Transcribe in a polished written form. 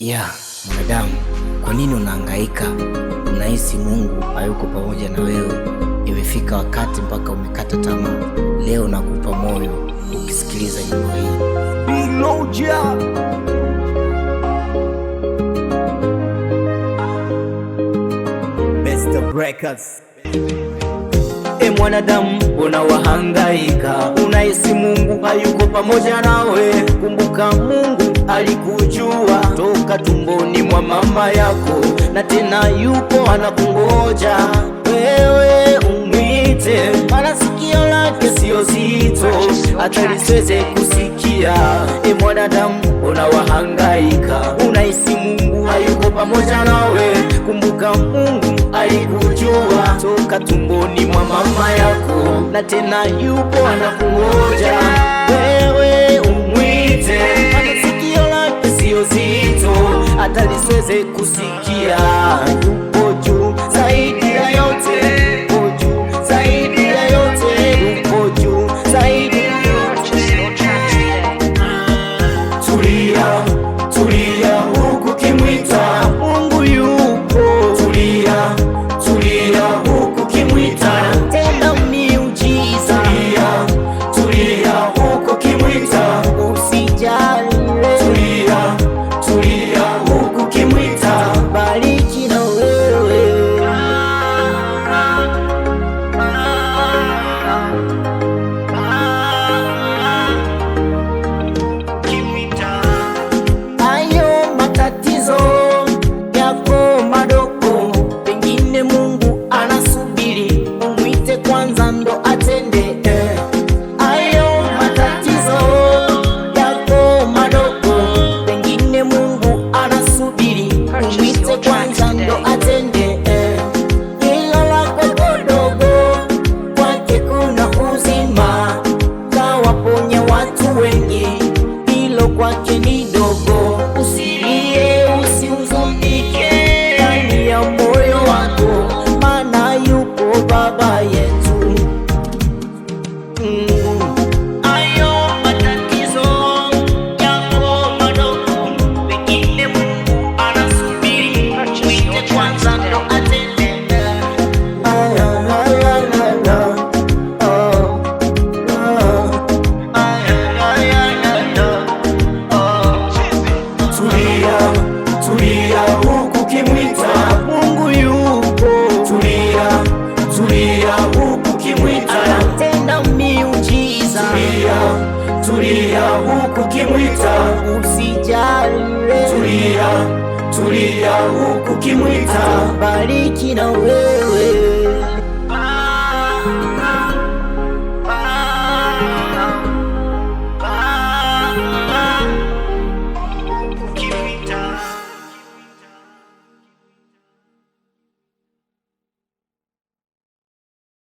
Ya mwanadamu, kwa nini unahangaika? Unahisi Mungu hayuko pamoja na wewe. Imefika wakati mpaka umekata tamaa. Leo nakupa moyo ukisikiliza nyimbo hii. Best Breakers. Mwanadamu, unawahangaika, unahisi Mungu hayuko pamoja nawe. Kumbuka Mungu alikujua toka tumboni mwa mama yako, na tena yupo anakungoja wewe umwite, maana sikio lake sio zito hata lisiweze kusikia. Mwanadamu, unawahangaika, unahisi Mungu hayuko pamoja nawe. Kumbuka Mungu alikujua toka tumboni mwa mama yako, na tena yupo anakungoja wewe umwite, maana sikio lake sio zito hata lisiweze kusikia. Yupo juu zaidi ya yote, yupo juu zaidi ya yote, yupo juu zaidi ya yote. Tulia, tulia huku kimwita Mungu yupo. Tulia, tulia huku kimwita tena miujiza. Tulia, tulia huku kimwita usijali. Tulia, tulia huku kimwita bariki na wewe. Ayo matatizo yako madogo, pengine Mungu anasubiri umwite kwanza ndo atende. Ayo matatizo yako madogo, pengine Mungu anasubiri umwite kwanza ndo atende. Hilo lako dogo kwake kuna uzima, kawaponya watu wengi, hilo kwake ni dogo. Usilie, usihuzunike ndani ya moyo wako, maana yupo baba yetu. Ayo matatizo yako madogo, pengine Mungu anasubiri umwite kwanza ndo atende. Tulia, tulia huku kimwita Mungu yupo. Tulia, tulia huku kimwita tena miujiza. Tulia, tulia huku kimwita usijali. Tulia, tulia huku kimwita bariki na wewe.